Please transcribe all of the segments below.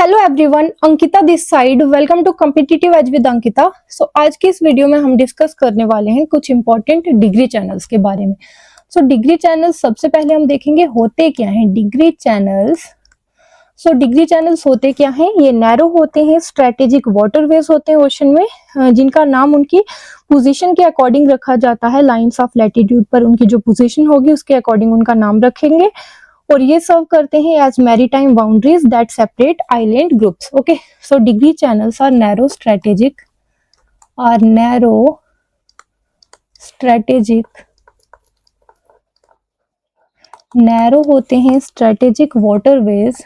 Hello everyone, Ankita this side. Welcome to competitive edge with Ankita. So आज की इस video में हम डिस्कस करने वाले हैं कुछ इंपॉर्टेंट डिग्री चैनल्स के बारे में। डिग्री चैनल्स सबसे पहले हम देखेंगे होते क्या हैं डिग्री चैनल्स। डिग्री चैनल्स होते क्या हैं? ये नैरो होते हैं, स्ट्रेटेजिक वाटरवेज होते हैं ओशन में, जिनका नाम उनकी पोजीशन के अकॉर्डिंग रखा जाता है। लाइंस ऑफ लैटिट्यूड पर उनकी जो पोजीशन होगी उसके अकॉर्डिंग उनका नाम रखेंगे, और ये सर्व करते हैं as maritime boundaries that separate island groups. Okay, so degree channels are narrow strategic narrow होते हैं strategic waterways.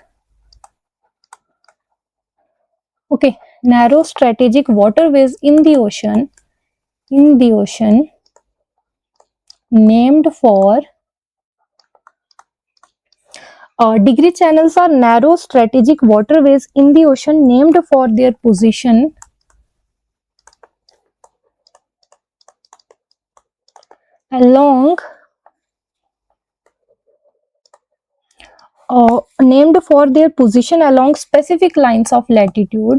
Okay, narrow strategic waterways in the ocean named for degree channels are narrow strategic waterways in the ocean named for their position along specific lines of latitude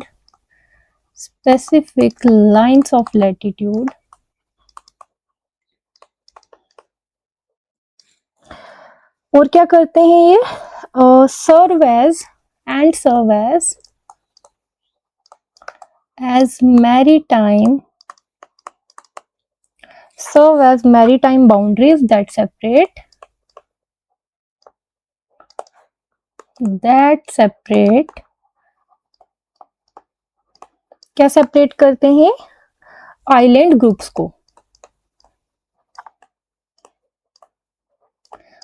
और क्या करते हैं ये serve as maritime boundaries that separate क्या separate करते हैं? Island groups को।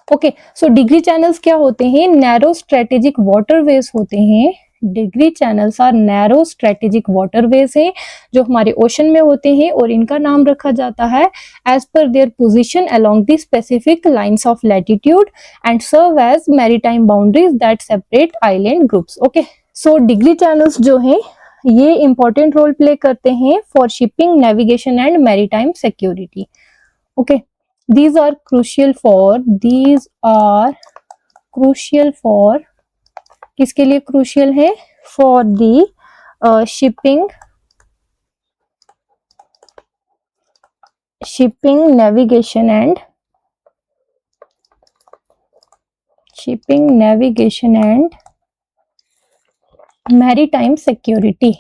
Okay, so degree channels क्या होते हैं? नैरो स्ट्रेटेजिक वाटरवेज होते हैं। Degree channels are narrow strategic waterways है जो हमारे ओशन में होते हैं, और इनका नाम रखा जाता है एज पर their position along the specific lines of latitude and serve as maritime boundaries that separate island groups. Okay, so degree channels जो हैं ये इंपॉर्टेंट रोल प्ले करते हैं for shipping, navigation and maritime security. Okay, these are crucial for किसके लिए crucial है? for the shipping, navigation and maritime security।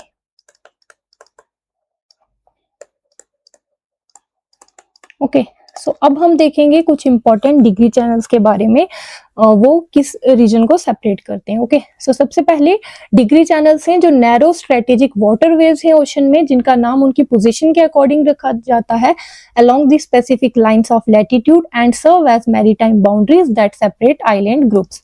Okay, so अब हम देखेंगे कुछ इंपॉर्टेंट डिग्री चैनल्स के बारे में, वो किस रीजन को सेपरेट करते हैं। ओके, सो सबसे पहले डिग्री चैनल्स हैं जो नैरो स्ट्रेटेजिक वाटरवेज हैं ओशन में, जिनका नाम उनकी पोजीशन के अकॉर्डिंग रखा जाता है along the specific lines of latitude and serve as maritime boundaries that separate island groups,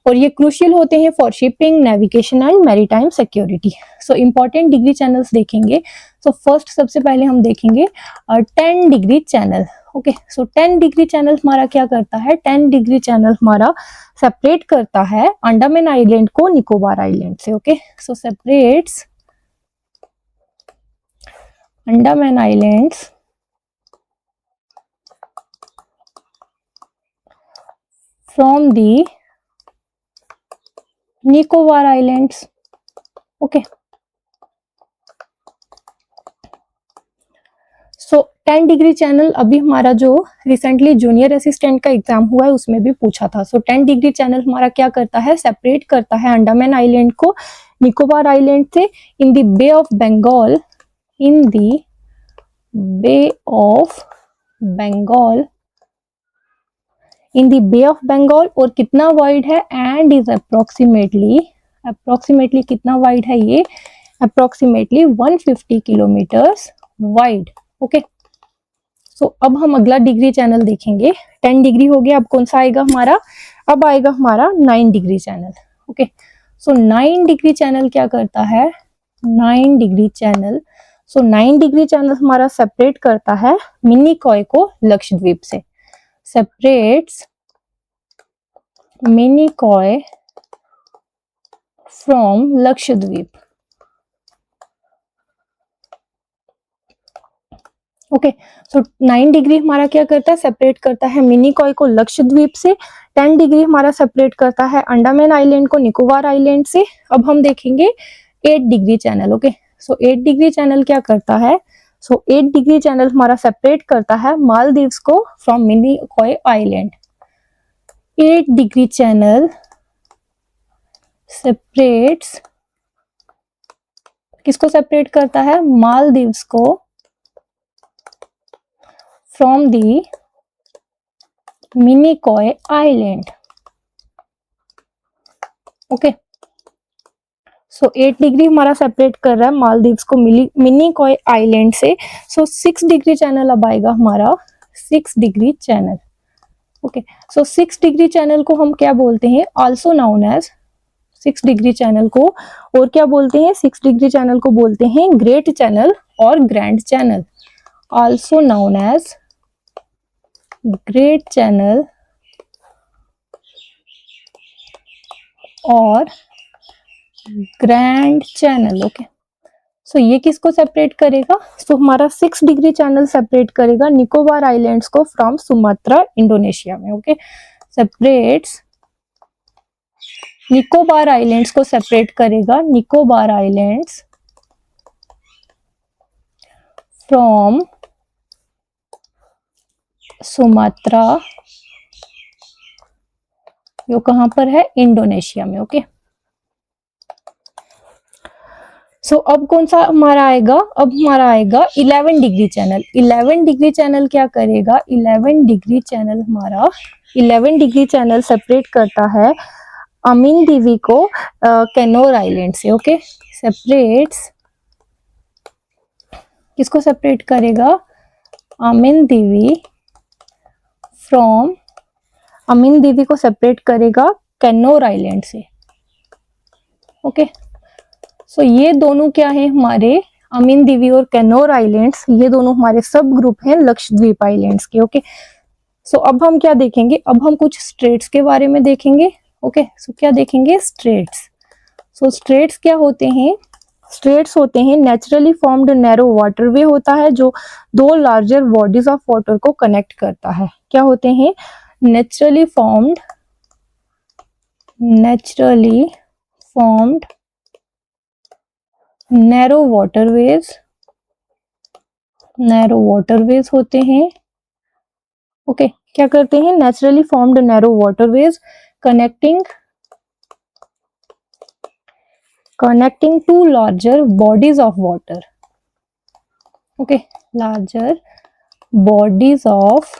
और ये क्रूशियल होते हैं for shipping, navigation and maritime security. So important degree channels देखेंगे। फर्स्ट सबसे पहले हम देखेंगे 10 degree channel. Okay, so 10 degree channel हमारा क्या करता है? 10 डिग्री चैनल हमारा सेपरेट करता है अंडमान आइलैंड को निकोबार आइलैंड से। Okay, so separates Andaman islands from the Nicobar islands. Okay, so 10 degree channel अभी हमारा जो रिसेंटली जूनियर असिस्टेंट का एग्जाम हुआ है उसमें भी पूछा था। 10 डिग्री चैनल हमारा क्या करता है? सेपरेट करता है अंडमान आइलैंड को निकोबार आइलैंड से in the bay of Bengal, और कितना वाइड है? एंड इज अप्रोक्सीमेटली कितना वाइड है ये? Approximately 150 kilometres wide. Okay, so अब हम अगला डिग्री चैनल देखेंगे। 10 डिग्री हो गया, अब कौन सा आएगा हमारा? अब आएगा हमारा 9 डिग्री चैनल। ओके, सो 9 डिग्री चैनल क्या करता है? 9 डिग्री चैनल हमारा सेपरेट करता है मिनिकॉय को लक्षद्वीप से। Separates Minicoy from Lakshadweep. Okay, so 9 degree हमारा क्या करता है, सेपरेट करता है मिनिकॉय को लक्षद्वीप से। 10 डिग्री हमारा सेपरेट करता है अंडमान आइलैंड को निकोबार आइलैंड से। अब हम देखेंगे 8 डिग्री चैनल। ओके, सो 8 डिग्री चैनल क्या करता है, सो 8 डिग्री चैनल हमारा सेपरेट करता है मालदीव्स को from Minicoy island. 8 degree channel separates, किसको सेपरेट करता है, मालदीव्स को from the Minicoy island. Okay, so 8 degree हमारा सेपरेट कर रहा है मालदीव्स को मिनिकॉय आइलैंड से। सो 6 डिग्री चैनल अब आएगा हमारा 6 degree channel. Okay, so 6 degree channel को हम क्या बोलते हैं, also known as 6 degree channel को और क्या बोलते हैं, 6 डिग्री चैनल को बोलते हैं ग्रेट चैनल और grand channel, also known as great channel और ग्रैंड चैनल। ओके, सो ये किसको सेपरेट करेगा, सो हमारा 6 डिग्री चैनल सेपरेट करेगा निकोबार आइलैंड्स को फ्रॉम सुमात्रा इंडोनेशिया में। ओके, सेपरेट्स निकोबार आइलैंड्स को सेपरेट करेगा निकोबार आइलैंड्स फ्रॉम सुमात्रा, जो कहां पर है, इंडोनेशिया में। ओके, सो अब कौन सा हमारा आएगा, अब हमारा आएगा 11 डिग्री चैनल। 11 डिग्री चैनल क्या करेगा, 11 डिग्री चैनल हमारा 11 डिग्री चैनल सेपरेट करता है अमीन दीवी को कैनोर आइलैंड से। ओके, सेपरेट्स, किसको सेपरेट करेगा, अमीन दीवी फ्रॉम, अमीन दीवी को सेपरेट करेगा कैनोर आइलैंड से। ओके, सो ये दोनों क्या है हमारे, अमीन दीवी और कैनोर आइलैंड्स, ये दोनों हमारे सब ग्रुप हैं लक्षद्वीप आइलैंड्स के। ओके, सो अब हम क्या देखेंगे, अब हम कुछ स्ट्रेट्स के बारे में देखेंगे। ओके, सो क्या देखेंगे, स्ट्रेट्स। सो स्ट्रेट्स क्या होते हैं, स्ट्रेट्स होते हैं नेचुरली फॉर्म्ड नैरो वाटरवे होता है जो दो लार्जर बॉडीज ऑफ वाटर को कनेक्ट करता है। क्या होते हैं, नेचुरली फॉर्म्ड नैरो वाटरवेज होते हैं। ओके, क्या करते हैं, naturally formed narrow waterways connecting to larger bodies of water. Okay, larger bodies of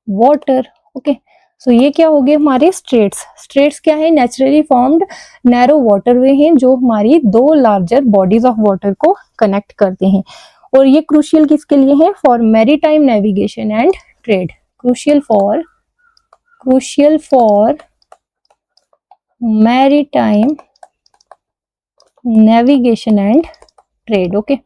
water. Okay, so ये क्या हो गए हमारे स्ट्रेट्स। स्ट्रेट्स क्या है, नेचुरली फॉर्म्ड नैरो वाटरवे हैं जो हमारी दो लार्जर बॉडीज ऑफ वाटर को कनेक्ट करते हैं। और ये क्रूशियल किसके लिए है, for maritime navigation and trade, crucial for maritime navigation and trade. Okay,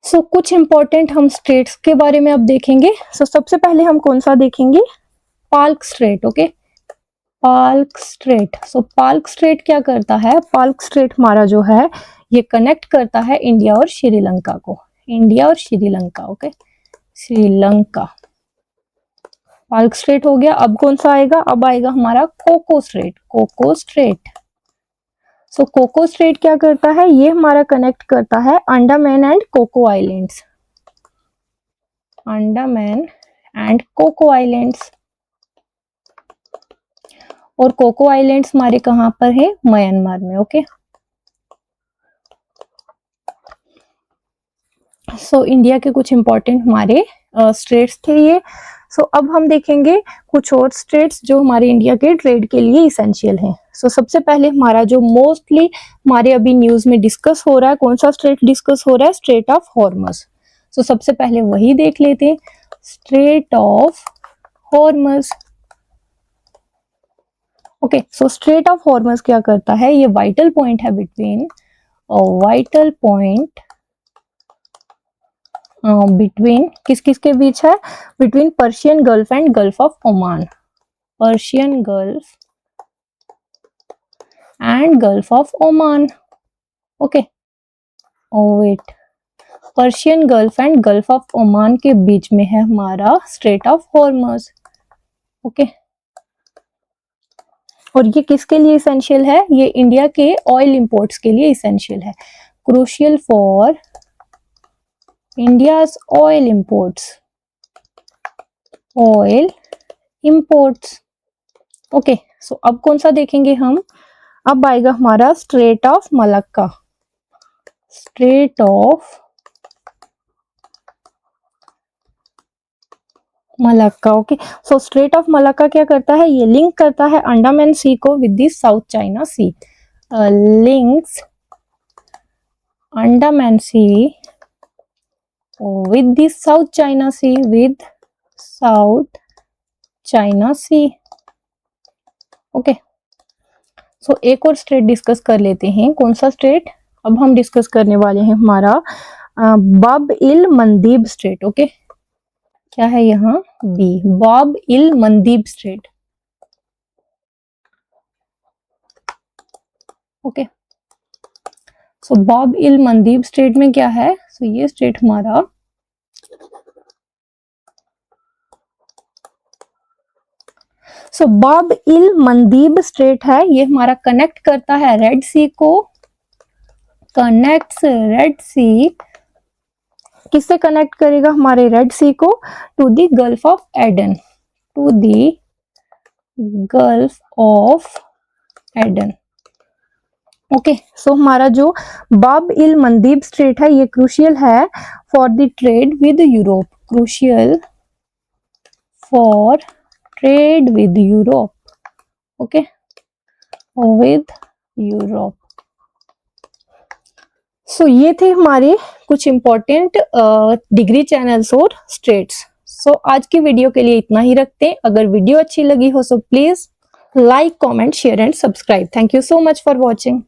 so कुछ इंपॉर्टेंट हम स्ट्रेट्स के बारे में अब देखेंगे। सो सबसे पहले हम कौन सा देखेंगे, Palk strait. Okay, Palk strait. So Palk strait क्या करता है, पाल्क स्ट्रेट हमारा जो है ये कनेक्ट करता है इंडिया और श्रीलंका को, इंडिया और श्रीलंका। ओके, श्रीलंका, पाल्क स्ट्रेट हो गया। अब कौन सा आएगा, अब आएगा हमारा Coco strait, Coco strait. So Coco strait क्या करता है, ये हमारा कनेक्ट करता है Andaman and Coco islands, Andaman and Coco islands. और कोको आइलैंड्स हमारे कहां पर है, म्यांमार में। ओके, सो इंडिया के कुछ इंपॉर्टेंट हमारे स्ट्रेट्स थे ये। सो अब हम देखेंगे कुछ और स्ट्रेट्स जो हमारे इंडिया के ट्रेड के लिए इसेंशियल हैं। सो सबसे पहले हमारा जो मोस्टली हमारे अभी न्यूज में डिस्कस हो रहा है, कौन सा स्ट्रेट डिस्कस हो रहा है, स्ट्रेट ऑफ हॉर्मज। सो सबसे पहले वही देख लेते हैं, strait of Hormuz. Okay, so strait of Hormuz क्या करता है, ये वाइटल पॉइंट है बिटवीन, वाइटल पॉइंट बिटवीन किस किस के बीच है, between Persian gulf and gulf of Oman, Persian gulf and gulf of Oman. Okay, wait, Persian gulf and gulf of Oman के बीच में है हमारा स्ट्रेट ऑफ हॉर्मज। ओके, और ये किसके लिए इसेंशियल है? ये इंडिया के ऑयल इंपोर्ट्स के लिए इसेंशियल है। Crucial for India's oil imports, oil imports. Okay, so अब कौन सा देखेंगे हम? अब आएगा हमारा strait of Malacca, strait of Malacca. Okay, so strait of Malacca क्या करता है? ये लिंक करता है अंडमान सी को with the South China sea, links Andaman sea with the South China sea, with South China sea. Okay, so एक और state discuss कर लेते हैं। कौन सा स्टेट? अब हम डिस्कस करने वाले हैं हमारा बाब इल मंदीब स्टेट। ओके, क्या है यहाँ? बी, बाब इल मंदीब स्टेट। ओके, सो बाब इल मंदीब स्टेट में क्या है? सो ये स्टेट हमारा बाब इल मंदीब स्टेट है। ये हमारा कनेक्ट करता है रेड सी को, कनेक्ट्स रेड सी, किससे कनेक्ट करेगा? हमारे रेड सी को to the gulf of Aden, to the gulf of Aden. Okay, so हमारा जो बाब इल मंदीब स्ट्रेट है ये क्रूशियल है for the trade with Europe, crucial for trade with Europe. Okay, with Europe. So ये थे हमारे कुछ इंपॉर्टेंट डिग्री चैनल्स और स्टेट्स। सो आज की वीडियो के लिए इतना ही रखते हैं। अगर वीडियो अच्छी लगी हो so please like, comment, share and subscribe. Thank you so much for watching.